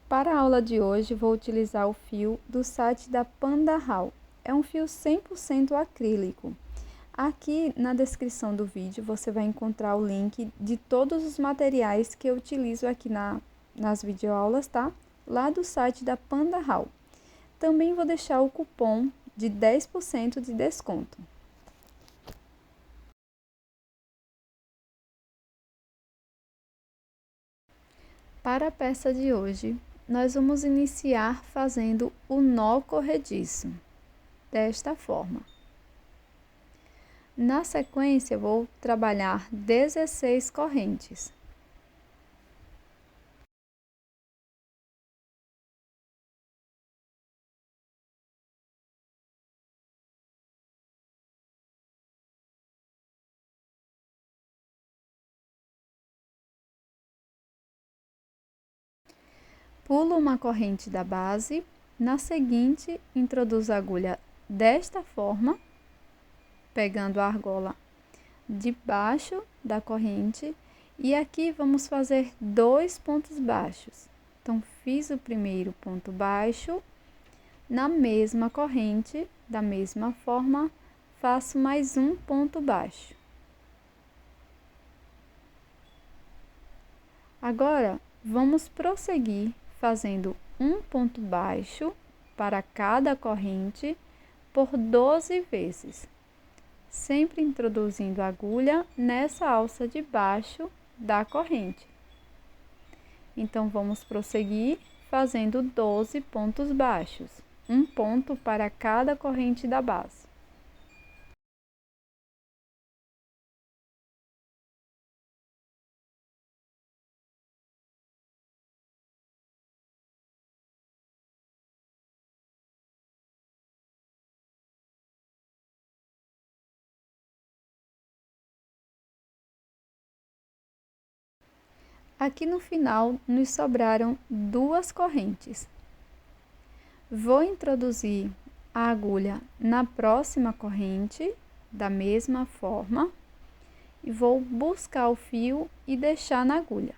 Para a aula de hoje, vou utilizar o fio do site da Pandahal. É um fio 100% acrílico. Aqui na descrição do vídeo você vai encontrar o link de todos os materiais que eu utilizo aqui nas videoaulas, tá? Lá do site da Pandahal. Também vou deixar o cupom de 10% de desconto. Para a peça de hoje, nós vamos iniciar fazendo o nó corrediço, desta forma. Na sequência, vou trabalhar 16 correntes. Pulo uma corrente da base, na seguinte, introduzo a agulha desta forma, pegando a argola debaixo da corrente, e aqui vamos fazer 2 pontos baixos. Então, fiz o primeiro ponto baixo, na mesma corrente, da mesma forma, faço mais um ponto baixo. Agora, vamos prosseguir fazendo um ponto baixo para cada corrente por 12 vezes, sempre introduzindo a agulha nessa alça de baixo da corrente. Então, vamos prosseguir fazendo 12 pontos baixos, um ponto para cada corrente da base. Aqui no final, nos sobraram 2 correntes. Vou introduzir a agulha na próxima corrente, da mesma forma, e vou buscar o fio e deixar na agulha.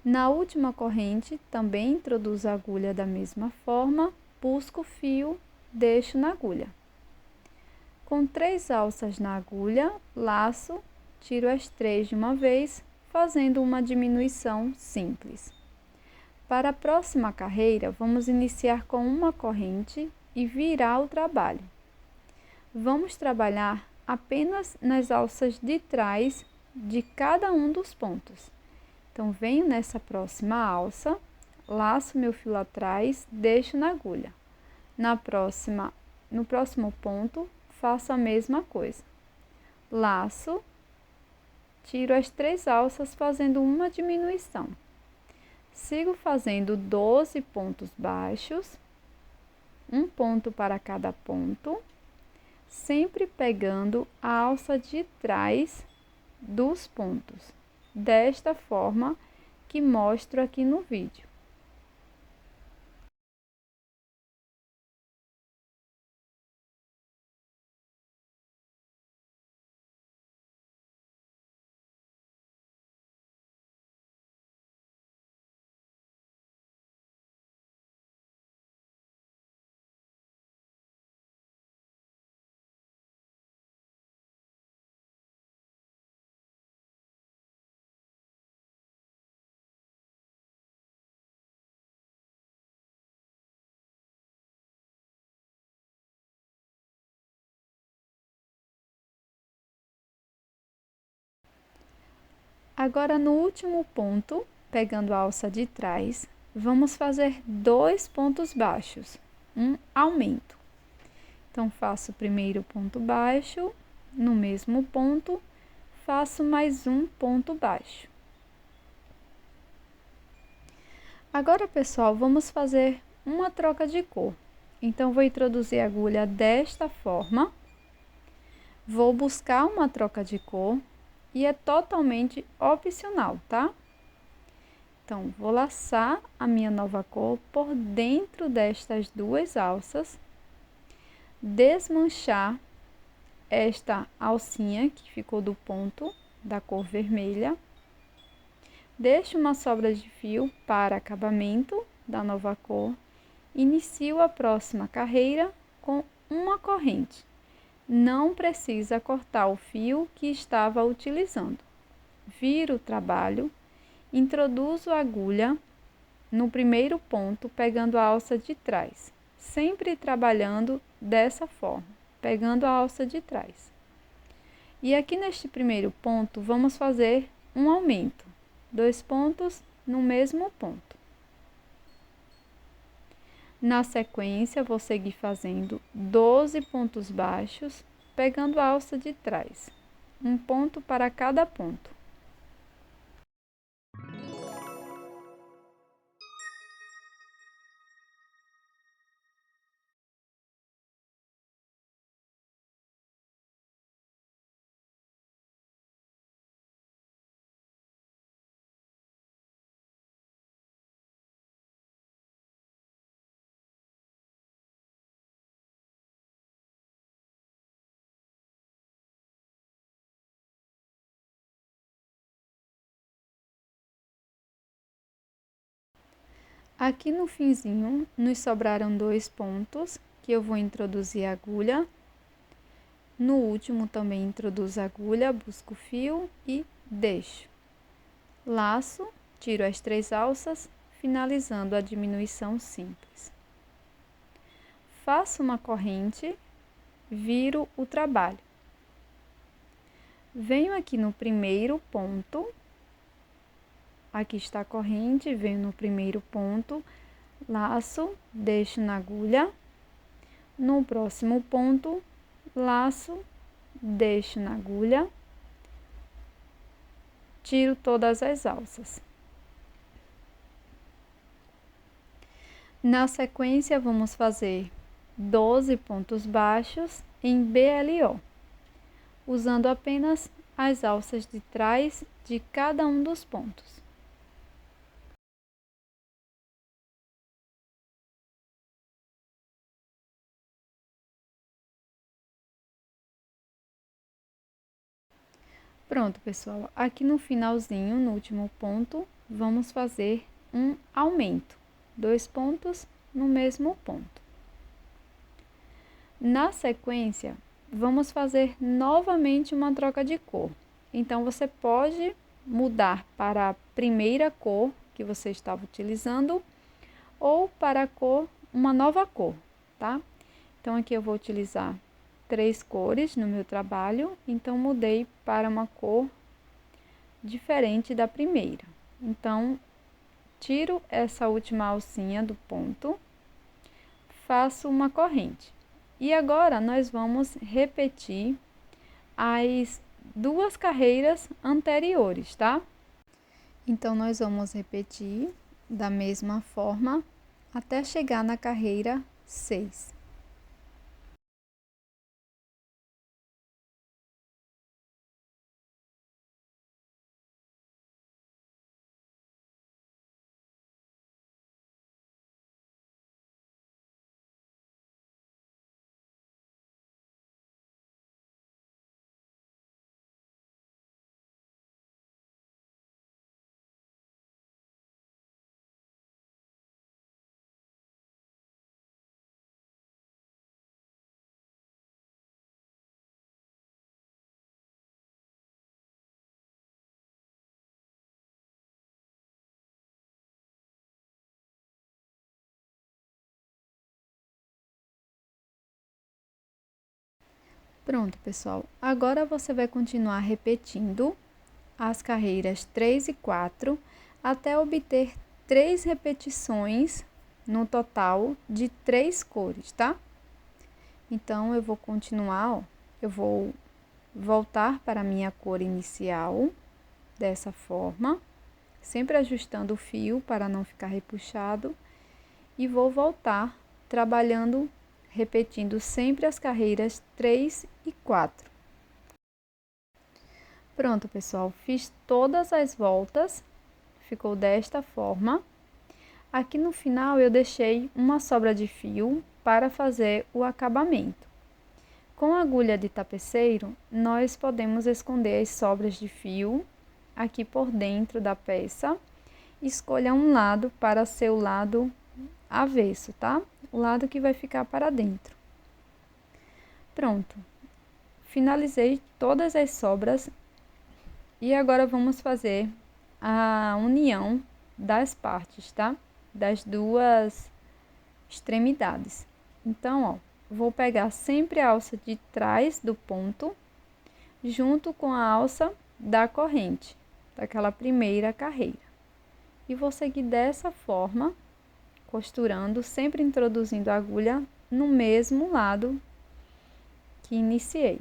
Na última corrente, também introduzo a agulha da mesma forma, busco o fio, deixo na agulha. Com 3 alças na agulha, laço, tiro as 3 de uma vez, fazendo uma diminuição simples. Para a próxima carreira, vamos iniciar com uma corrente e virar o trabalho. Vamos trabalhar apenas nas alças de trás de cada um dos pontos. Então, venho nessa próxima alça, laço meu fio atrás, deixo na agulha. No próximo ponto, faço a mesma coisa. Laço, tiro as 3 alças fazendo uma diminuição. Sigo fazendo 12 pontos baixos, um ponto para cada ponto, sempre pegando a alça de trás dos pontos, desta forma que mostro aqui no vídeo. Agora, no último ponto, pegando a alça de trás, vamos fazer 2 pontos baixos, um aumento. Então, faço o primeiro ponto baixo, no mesmo ponto, faço mais um ponto baixo. Agora, pessoal, vamos fazer uma troca de cor. Então, vou introduzir a agulha desta forma, vou buscar uma troca de cor e é totalmente opcional, tá? Então, vou laçar a minha nova cor por dentro destas 2 alças, desmanchar esta alcinha que ficou do ponto da cor vermelha, Deixo uma sobra de fio para acabamento da nova cor. Inicio a próxima carreira com uma corrente. Não precisa cortar o fio que estava utilizando. Viro o trabalho, introduzo a agulha no primeiro ponto, pegando a alça de trás, sempre trabalhando dessa forma, pegando a alça de trás. E aqui neste primeiro ponto, vamos fazer um aumento, 2 pontos no mesmo ponto. Na sequência, vou seguir fazendo 12 pontos baixos, pegando a alça de trás, um ponto para cada ponto. Aqui no finzinho, nos sobraram 2 pontos, que eu vou introduzir a agulha. No último também introduzo a agulha, busco o fio e deixo. Laço, tiro as 3 alças, finalizando a diminuição simples. Faço uma corrente, viro o trabalho. Venho aqui no primeiro ponto. Aqui está a corrente, venho no primeiro ponto, laço, deixo na agulha. No próximo ponto, laço, deixo na agulha, tiro todas as alças. Na sequência, vamos fazer 12 pontos baixos em BLO, usando apenas as alças de trás de cada um dos pontos. Pronto, pessoal, aqui no finalzinho, no último ponto, vamos fazer um aumento, 2 pontos no mesmo ponto. Na sequência, vamos fazer novamente uma troca de cor. Então, você pode mudar para a primeira cor que você estava utilizando ou para a cor, uma nova cor, tá? Então, aqui eu vou utilizar 3 cores no meu trabalho, então mudei para uma cor diferente da primeira. Então, tiro essa última alcinha do ponto, faço uma corrente. E agora, nós vamos repetir as 2 carreiras anteriores, tá? Então, nós vamos repetir da mesma forma até chegar na carreira 6. Pronto, pessoal. Agora você vai continuar repetindo as carreiras 3 e 4 até obter 3 repetições no total de 3 cores, tá? Então, eu vou continuar, ó. Eu vou voltar para a minha cor inicial, dessa forma, sempre ajustando o fio para não ficar repuxado, e vou voltar trabalhando, repetindo sempre as carreiras 3 e 4. Pronto, pessoal, fiz todas as voltas, ficou desta forma. Aqui no final eu deixei uma sobra de fio para fazer o acabamento. Com a agulha de tapeceiro, nós podemos esconder as sobras de fio aqui por dentro da peça. Escolha um lado para ser o lado avesso, tá? O lado que vai ficar para dentro. Pronto. Finalizei todas as sobras e agora vamos fazer a união das partes, tá? Das duas extremidades. Então, ó, vou pegar sempre a alça de trás do ponto, junto com a alça da corrente, daquela primeira carreira. E vou seguir dessa forma, costurando, sempre introduzindo a agulha no mesmo lado que iniciei.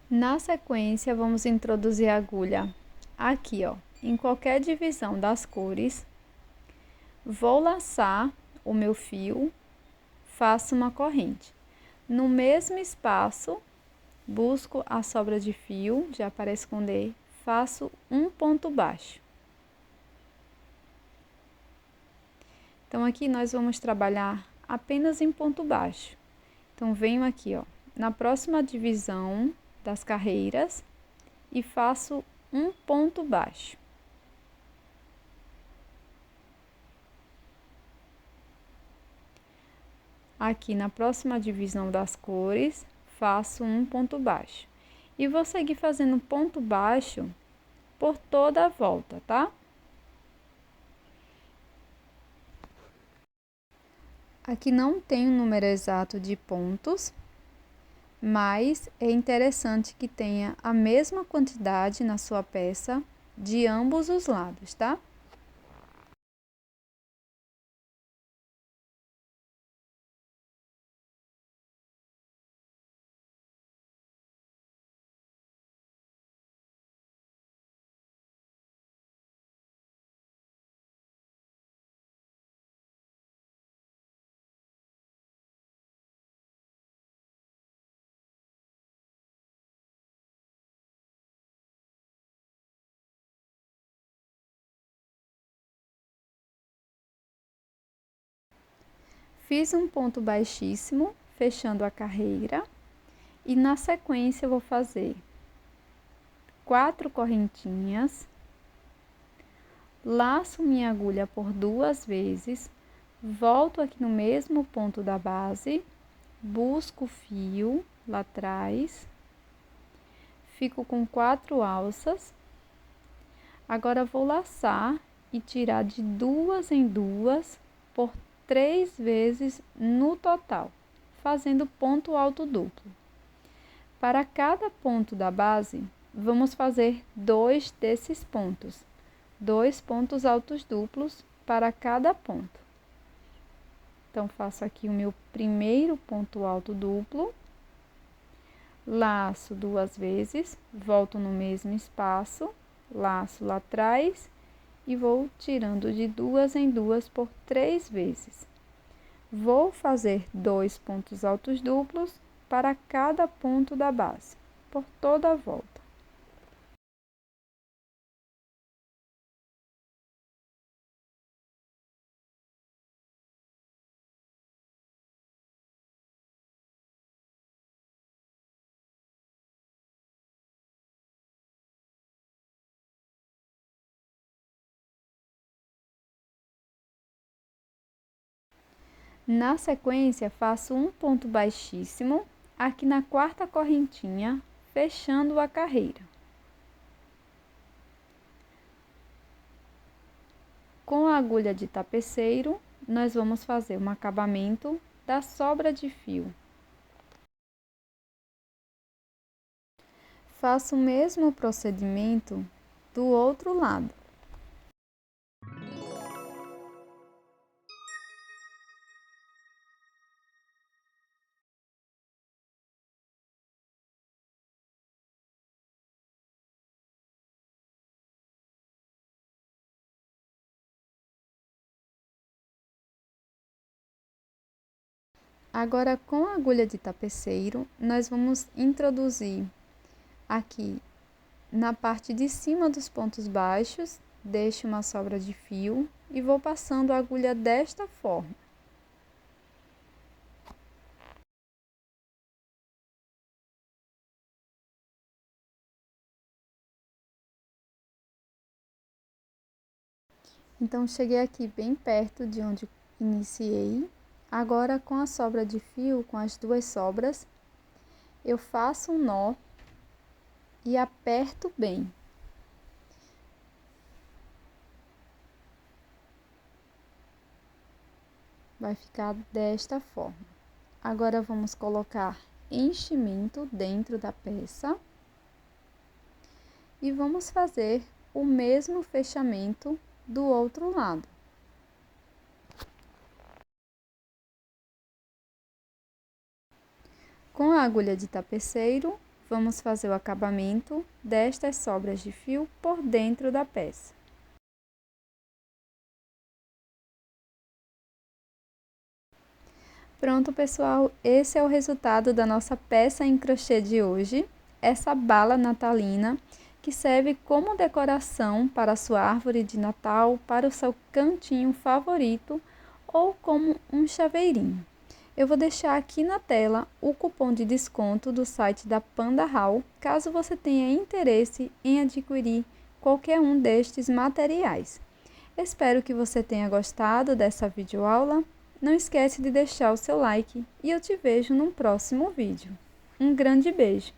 Na sequência, vamos introduzir a agulha aqui, ó, em qualquer divisão das cores. Vou laçar o meu fio, faço uma corrente. No mesmo espaço, busco a sobra de fio, já para esconder, faço um ponto baixo. Então, aqui nós vamos trabalhar apenas em ponto baixo. Então, venho aqui, ó, na próxima divisão das carreiras e faço um ponto baixo. Aqui na próxima divisão das cores, faço um ponto baixo. E vou seguir fazendo ponto baixo por toda a volta, tá? Aqui não tem um número exato de pontos, mas é interessante que tenha a mesma quantidade na sua peça de ambos os lados, tá? Fiz um ponto baixíssimo, fechando a carreira, e na sequência eu vou fazer 4 correntinhas, laço minha agulha por 2 vezes, volto aqui no mesmo ponto da base, busco o fio lá atrás, fico com 4 alças. Agora vou laçar e tirar de 2 em 2 por 3 vezes no total, fazendo ponto alto duplo. Para cada ponto da base, vamos fazer 2 desses pontos, 2 pontos altos duplos para cada ponto. Então, faço aqui o meu primeiro ponto alto duplo, laço 2 vezes, volto no mesmo espaço, laço lá atrás e vou tirando de 2 em 2 por 3 vezes. Vou fazer 2 pontos altos duplos para cada ponto da base, por toda a volta. Na sequência, faço um ponto baixíssimo aqui na quarta correntinha, fechando a carreira. Com a agulha de tapeceiro, nós vamos fazer um acabamento da sobra de fio. Faça o mesmo procedimento do outro lado. Agora, com a agulha de tapeceiro, nós vamos introduzir aqui na parte de cima dos pontos baixos, deixe uma sobra de fio e vou passando a agulha desta forma. Então, cheguei aqui bem perto de onde iniciei. Agora, com a sobra de fio, com as duas sobras, eu faço um nó e aperto bem. Vai ficar desta forma. Agora, vamos colocar enchimento dentro da peça. E vamos fazer o mesmo fechamento do outro lado. Com a agulha de tapeceiro, vamos fazer o acabamento destas sobras de fio por dentro da peça. Pronto, pessoal, esse é o resultado da nossa peça em crochê de hoje, essa bala natalina, que serve como decoração para a sua árvore de Natal, para o seu cantinho favorito ou como um chaveirinho. Eu vou deixar aqui na tela o cupom de desconto do site da Panda Hall, caso você tenha interesse em adquirir qualquer um destes materiais. Espero que você tenha gostado dessa videoaula. Não esquece de deixar o seu like e eu te vejo no próximo vídeo. Um grande beijo!